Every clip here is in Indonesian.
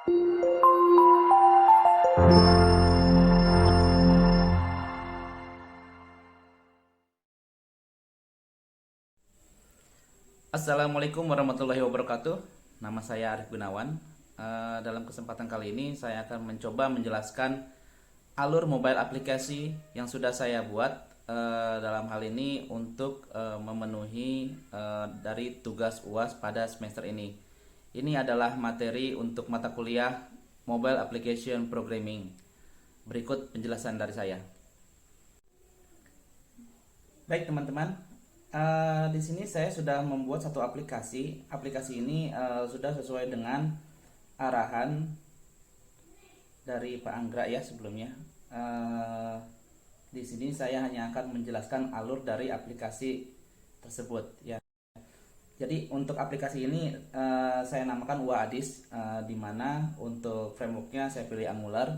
Assalamualaikum warahmatullahi wabarakatuh. Nama saya Arif Gunawan. Dalam kesempatan kali ini saya akan mencoba menjelaskan alur mobile aplikasi yang sudah saya buat dalam hal ini untuk memenuhi dari tugas UAS pada semester ini. Ini adalah materi untuk mata kuliah Mobile Application Programming. Berikut penjelasan dari saya. Baik teman-teman, di sini saya sudah membuat satu aplikasi. Aplikasi ini sudah sesuai dengan arahan dari Pak Anggra ya sebelumnya. Di sini saya hanya akan menjelaskan alur dari aplikasi tersebut ya. Jadi untuk aplikasi ini saya namakan UADIS, di mana untuk frameworknya saya pilih Angular.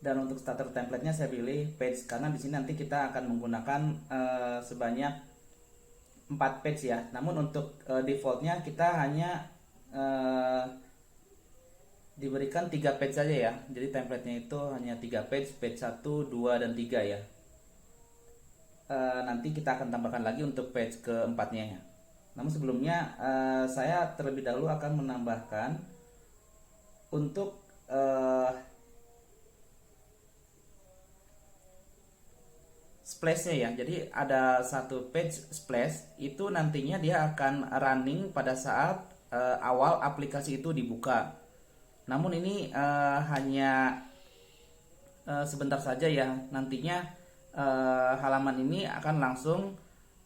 Dan untuk starter template-nya saya pilih page karena di sini nanti kita akan menggunakan sebanyak 4 page ya. Namun untuk defaultnya kita hanya diberikan 3 page saja ya. Jadi template-nya itu hanya 3 page, page 1, 2 dan 3 ya. Nanti kita akan tambahkan lagi untuk page keempatnya ya. Namun sebelumnya saya terlebih dahulu akan menambahkan untuk splash-nya ya. Jadi ada satu page splash itu nantinya dia akan running pada saat awal aplikasi itu dibuka. Namun ini hanya sebentar saja ya. Nantinya halaman ini akan langsung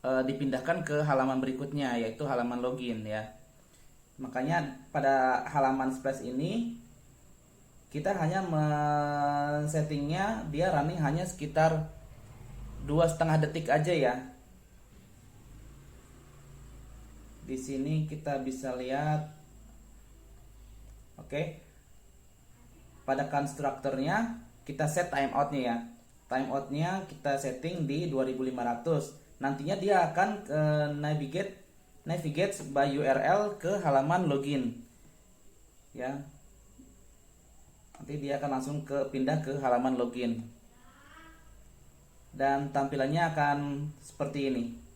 dipindahkan ke halaman berikutnya yaitu halaman login ya. Makanya pada halaman splash ini kita hanya men-settingnya dia running hanya sekitar 2,5 detik aja ya. Di sini kita bisa lihat, oke. Pada konstruktornya kita set timeoutnya ya. Timeoutnya kita setting di 2500. Nantinya dia akan navigate by URL ke halaman login, ya. Nanti dia akan langsung pindah ke halaman login. Dan tampilannya akan seperti ini.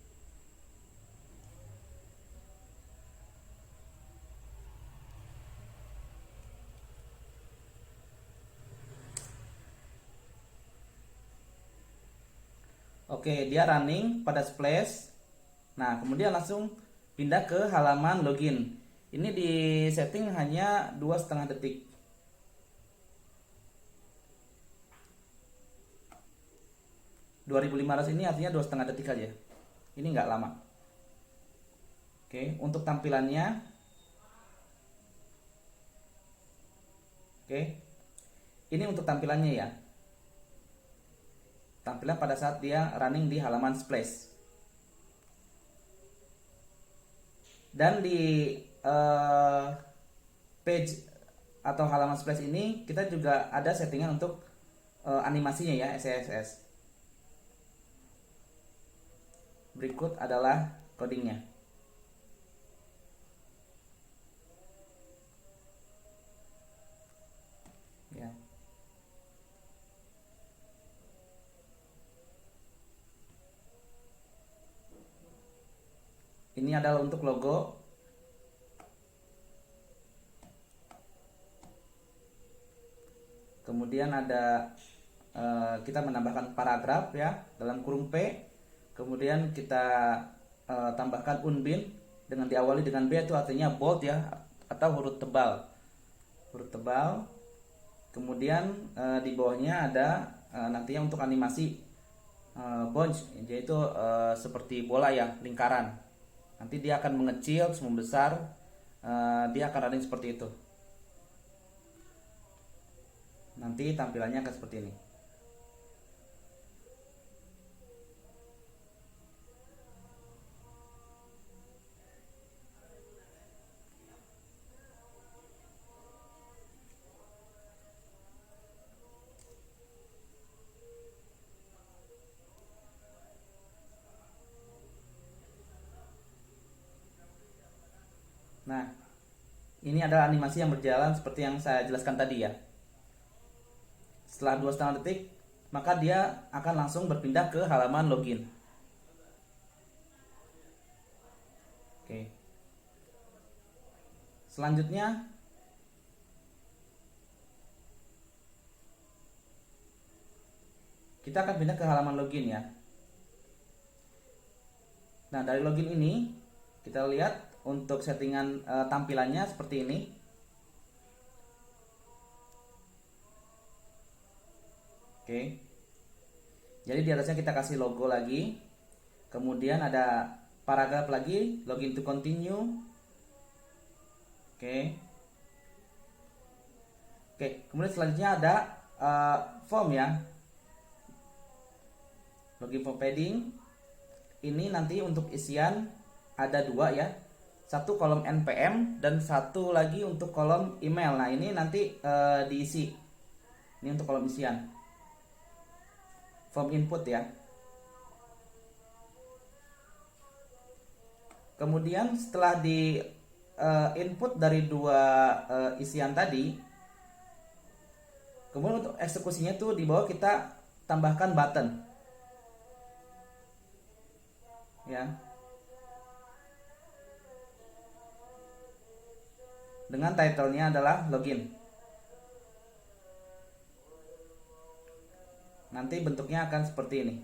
Oke, dia running pada splash. Nah, kemudian langsung pindah ke halaman login. Ini di setting hanya 2,5 detik. (2500) ini artinya 2,5 detik aja. Ini nggak lama. Oke, untuk tampilannya, oke, ini untuk tampilannya ya. Tampilan pada saat dia running di halaman splash. Dan di page atau halaman splash ini kita juga ada settingan untuk animasinya ya, SCSS. Berikut adalah codingnya. Ya. Ini adalah untuk logo. Kemudian ada kita menambahkan paragraf ya dalam kurung P. Kemudian kita tambahkan unbin dengan diawali dengan B, itu artinya bold ya, atau huruf tebal. Huruf tebal. Kemudian di bawahnya ada nantinya untuk animasi bounce, yaitu seperti bola ya, lingkaran. Nanti dia akan mengecil, membesar, dia akan running seperti itu. Nanti tampilannya akan seperti ini. Nah, Ini adalah animasi yang berjalan seperti yang saya jelaskan tadi ya. Setelah 2,5 detik, maka dia akan langsung berpindah ke halaman login. Oke. Selanjutnya kita akan pindah ke halaman login ya. Nah, dari login ini kita lihat untuk settingan tampilannya seperti ini. Oke. Jadi di atasnya kita kasih logo lagi. Kemudian ada paragraf lagi, login to continue. Oke. Oke, kemudian selanjutnya ada form ya. Login form padding. Ini nanti untuk isian ada 2 ya. Satu kolom npm dan satu lagi untuk kolom email. Nah, ini nanti diisi. Ini untuk kolom isian. Form input ya. Kemudian setelah di input dari 2 isian tadi, kemudian untuk eksekusinya tuh di bawah kita tambahkan button. Ya. Dengan title-nya adalah login. Nanti bentuknya akan seperti ini.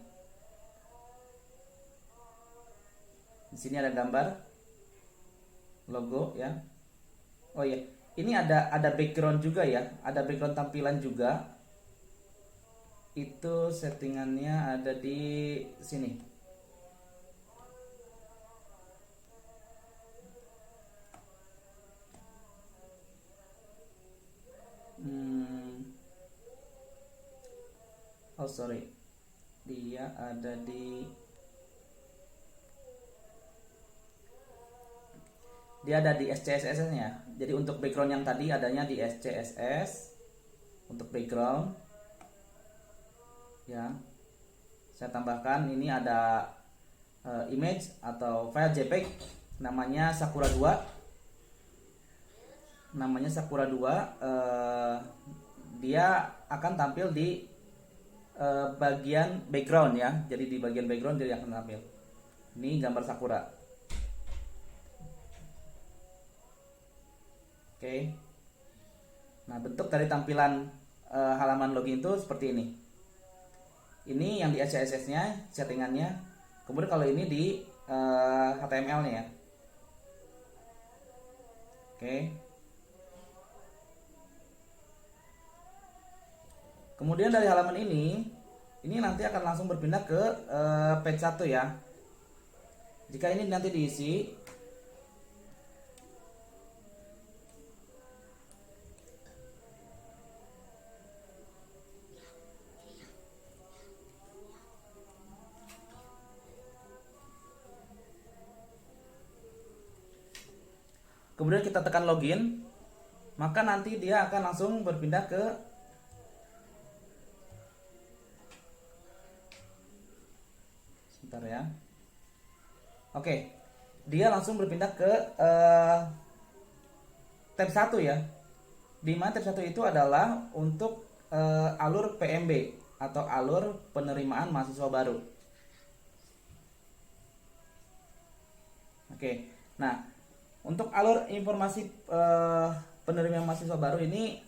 Di sini ada gambar logo ya. Oh iya, ini ada background juga ya. Ada background tampilan juga. Itu settingannya ada di sini. Oh sorry, dia ada di SCSS nya. Jadi untuk background yang tadi adanya di SCSS untuk background ya. Saya tambahkan ini ada image atau file JPEG namanya Sakura 2. Namanya Sakura 2. Dia akan tampil di bagian background ya. Jadi di bagian background dia akan tampil. Ini gambar Sakura. Oke. Nah, bentuk dari tampilan halaman login itu seperti ini. Ini yang di CSS-nya settingannya. Kemudian kalau ini di HTML-nya ya. Oke. Kemudian dari halaman ini nanti akan langsung berpindah ke page 1 ya. Jika ini nanti diisi, kemudian kita tekan login, maka nanti dia akan langsung berpindah ke sebentar ya. Oke, dia langsung berpindah ke tab 1 ya. Di mana tab 1 itu adalah untuk alur PMB atau alur penerimaan mahasiswa baru. Oke. Nah, untuk alur informasi penerimaan mahasiswa baru ini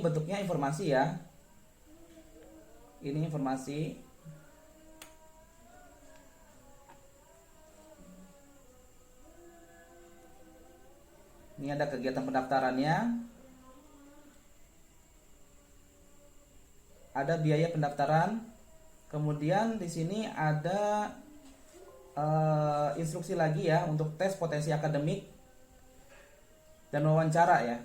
bentuknya informasi ya. Ini informasi. Ini ada kegiatan pendaftarannya. Ada biaya pendaftaran. Kemudian di sini ada instruksi lagi ya untuk tes potensi akademik dan wawancara ya.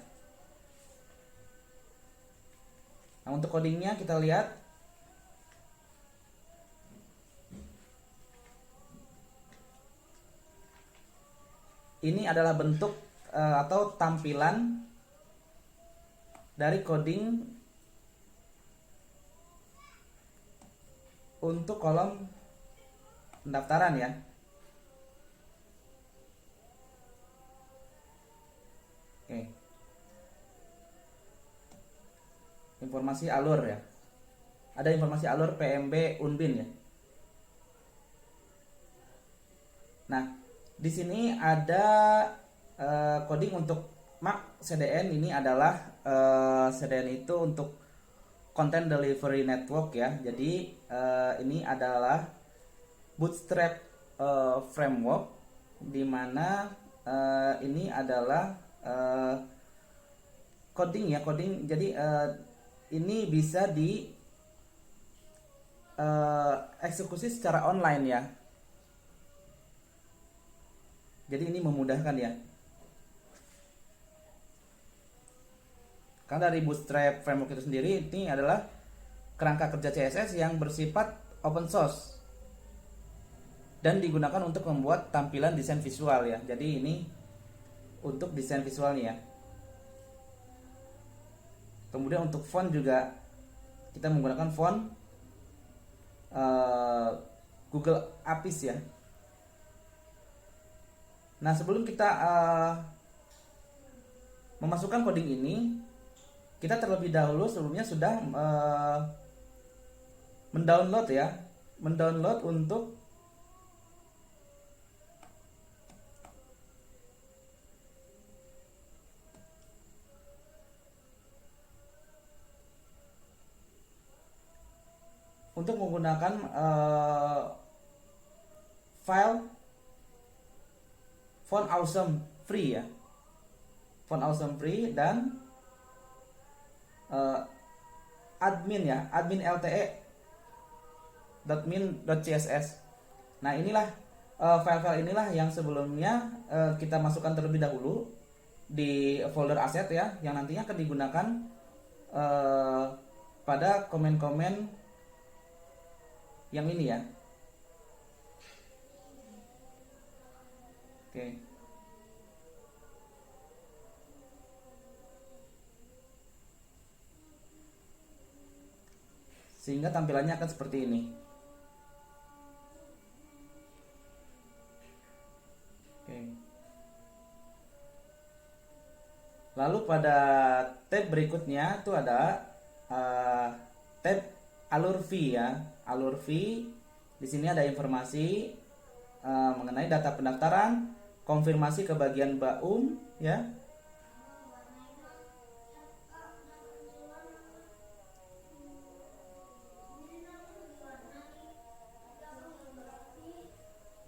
Nah, untuk codingnya kita lihat. Ini adalah bentuk atau tampilan dari coding untuk kolom pendaftaran ya. Oke. informasi alur ya. Ada informasi alur PMB Unbin ya. Nah, di sini ada coding untuk MAC CDN. Ini adalah CDN itu untuk Content Delivery Network ya. Jadi ini adalah Bootstrap framework, di mana ini adalah coding ya, coding. Jadi ini bisa di eksekusi secara online ya. Jadi ini memudahkan ya. Karena dari Bootstrap framework itu sendiri, ini adalah kerangka kerja CSS yang bersifat open source dan digunakan untuk membuat tampilan desain visual ya. Jadi ini untuk desain visualnya ya. Kemudian untuk font juga kita menggunakan font Google Apis ya. Nah, sebelum kita memasukkan coding ini, kita terlebih dahulu sebelumnya sudah mendownload ya, mendownload untuk menggunakan file Font Awesome free ya, Font Awesome free dan admin ya, admin lte.min.css. Nah, inilah file-file inilah yang sebelumnya kita masukkan terlebih dahulu di folder aset ya, yang nantinya akan digunakan pada komen-komen yang ini ya. Oke. Sehingga tampilannya akan seperti ini. Oke. Lalu pada tab berikutnya itu ada tab alur fee ya. Alur fee di sini ada informasi mengenai data pendaftaran, konfirmasi ke bagian BAUM ya.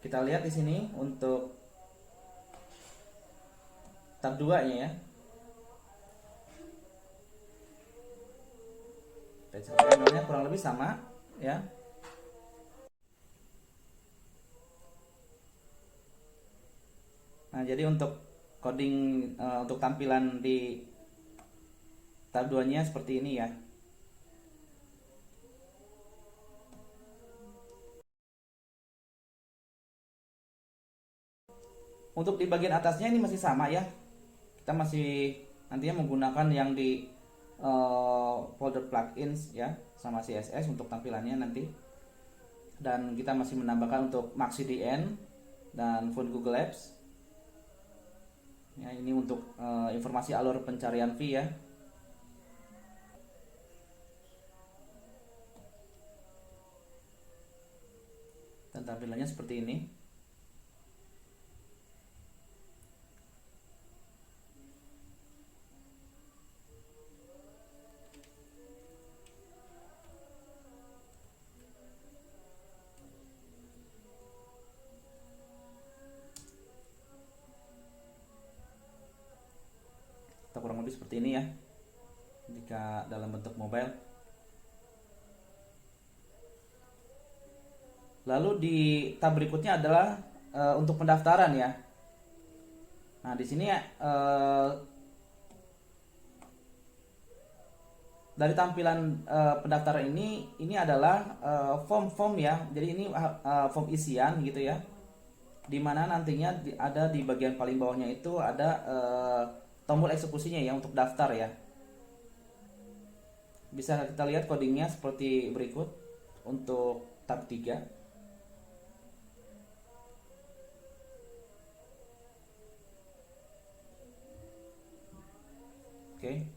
Kita lihat di sini untuk tab 2-nya ya. HTML-nya kurang lebih sama ya. Nah, jadi untuk coding untuk tampilan di tab 2-nya seperti ini ya. Untuk di bagian atasnya ini masih sama ya. Kita masih nantinya menggunakan yang di folder plugins ya, sama CSS untuk tampilannya nanti. Dan kita masih menambahkan untuk MaxCDN dan font Google Apps. Ya, ini untuk informasi alur pencarian fee ya. Dan tampilannya seperti ini. Atau kurang lebih seperti ini ya jika dalam bentuk mobile. Lalu di tab berikutnya adalah untuk pendaftaran ya. Nah, di sini dari tampilan pendaftaran ini adalah form-form ya. Jadi ini form isian gitu ya. Dimana nantinya ada di bagian paling bawahnya itu ada tombol eksekusinya ya untuk daftar ya. Bisa kita lihat codingnya seperti berikut untuk tab 3. Oke.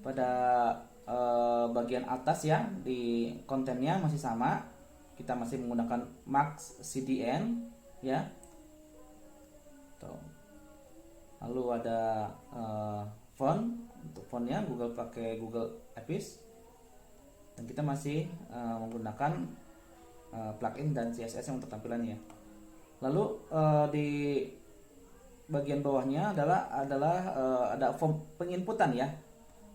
pada bagian atas ya, di kontennya masih sama, kita masih menggunakan Max CDN ya. Tuh. Lalu ada font, untuk fontnya Google pakai Google Apis, dan kita masih menggunakan plugin dan CSS yang untuk tampilannya. Lalu di bagian bawahnya adalah ada form penginputan ya,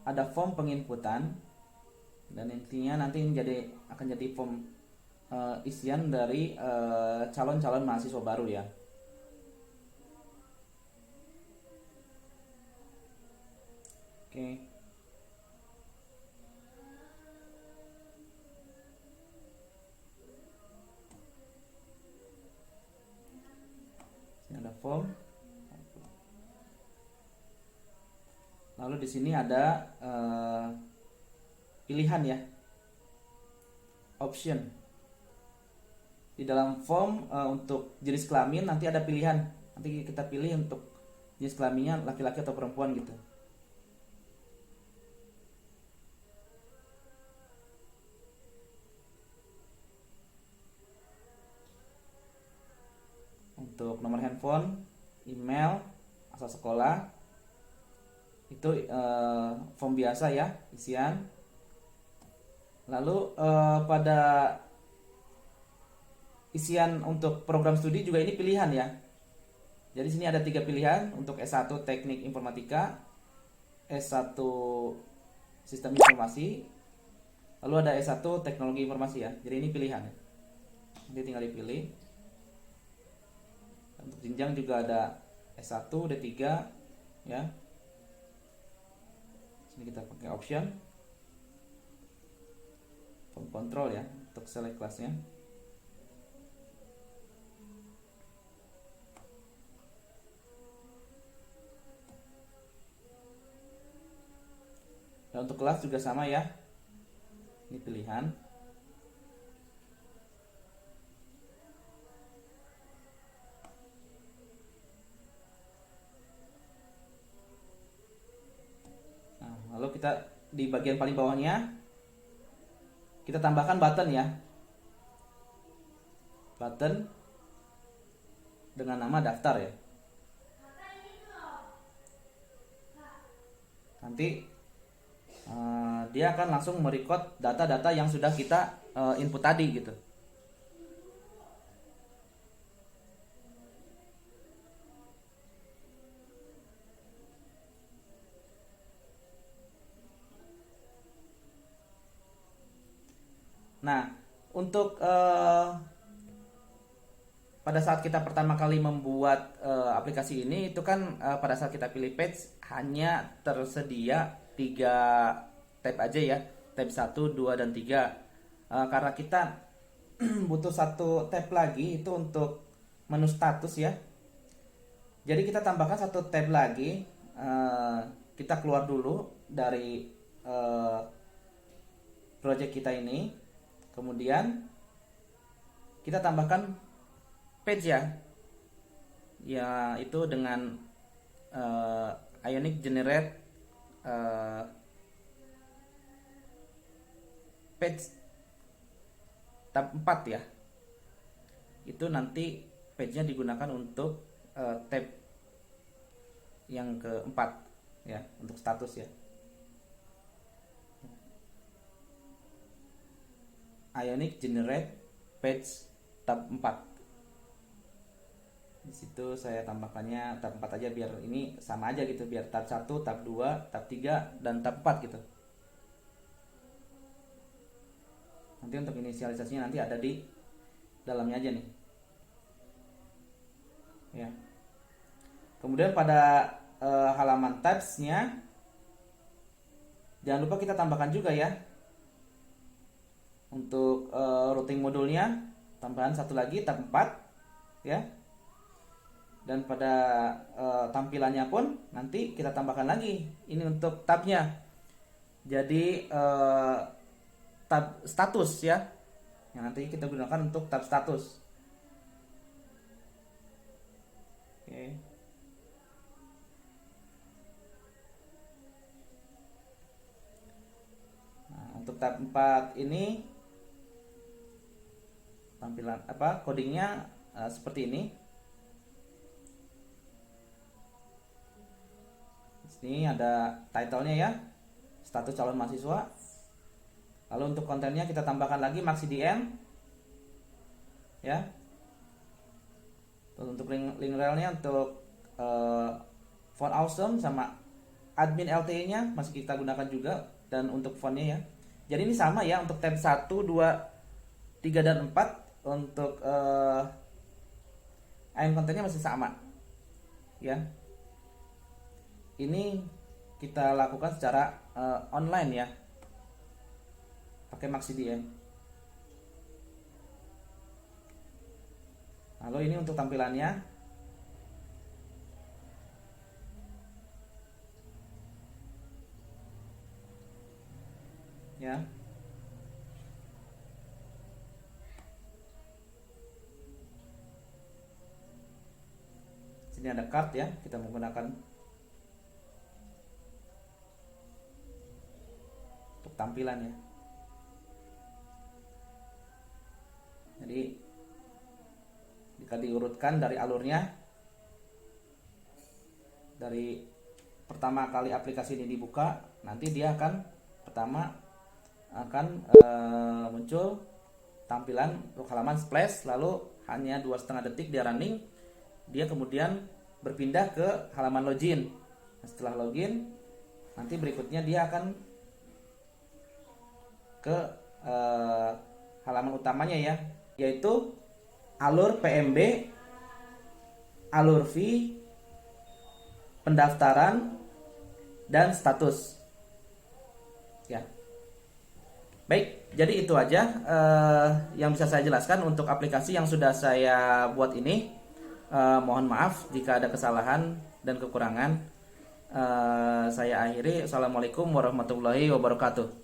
ada form penginputan, dan intinya nanti ini akan jadi form isian dari calon-calon mahasiswa baru ya. Oke. Ini ada form. Lalu di sini ada pilihan ya, option. Di dalam form untuk jenis kelamin nanti ada pilihan. Nanti kita pilih untuk jenis kelaminnya laki-laki atau perempuan gitu. Untuk nomor handphone, email, asal sekolah, itu form biasa ya, isian. Lalu pada isian untuk program studi juga ini pilihan ya. Jadi sini ada 3 pilihan untuk S1 Teknik Informatika, S1 Sistem Informasi, lalu ada S1 Teknologi Informasi ya. Jadi ini pilihan. Nanti tinggal dipilih. Untuk jenjang juga ada S1, D3 ya. Sini kita pakai option, form control ya untuk select kelasnya. Dan untuk kelas juga sama ya. Ini pilihan. Nah, lalu kita di bagian paling bawahnya kita tambahkan button ya. Button dengan nama daftar ya. Nanti dia akan langsung merecord data-data yang sudah kita input tadi gitu. Nah, untuk pada saat kita pertama kali membuat aplikasi ini, itu kan pada saat kita pilih page hanya tersedia 3 tab aja ya, tab 1, 2, dan 3. Karena kita butuh 1 tab lagi itu untuk menu status ya. Jadi kita tambahkan 1 tab lagi. Kita keluar dulu dari project kita ini, kemudian kita tambahkan page ya itu dengan Ionic Generate page tab 4 ya. Itu nanti page-nya digunakan untuk tab yang keempat ya, untuk status ya. Ionic Generate page tab 4. Di situ saya tambahkannya tab 4 aja biar ini sama aja gitu, biar tab 1, tab 2, tab 3, dan tab 4 gitu. Nanti untuk inisialisasinya nanti ada di dalamnya aja nih. Ya. Kemudian pada halaman tabs-nya jangan lupa kita tambahkan juga ya. Untuk routing modulnya tambahan 1 lagi tab 4 ya. Dan pada tampilannya pun nanti kita tambahkan lagi ini untuk tabnya. Jadi tab status ya, yang nanti kita gunakan untuk tab status. Oke. tab 4 ini tampilan codingnya seperti ini. Ini ada title-nya ya, status calon mahasiswa. Lalu untuk kontennya kita tambahkan lagi MaxiDM ya. Untuk link relnya, untuk font awesome sama admin LTE-nya masih kita gunakan juga, dan untuk fontnya ya. Jadi ini sama ya untuk tab 1, 2, 3 dan 4. Untuk ion kontennya masih sama ya. Ini kita lakukan secara online ya, pakai MaxiDM. Lalu ini untuk tampilannya. Ya. Sini ada card ya, kita menggunakan untuk tampilannya. Jadi jika diurutkan dari alurnya, dari pertama kali aplikasi ini dibuka, nanti dia akan muncul tampilan untuk halaman splash, lalu hanya 2,5 detik dia running, dia kemudian berpindah ke halaman login. Nah, setelah login, nanti berikutnya dia akan ke halaman utamanya ya, yaitu alur PMB, alur fee, pendaftaran, dan status ya. Baik, jadi itu aja yang bisa saya jelaskan untuk aplikasi yang sudah saya buat ini. Mohon maaf jika ada kesalahan dan kekurangan. Saya akhiri. Assalamualaikum warahmatullahi wabarakatuh.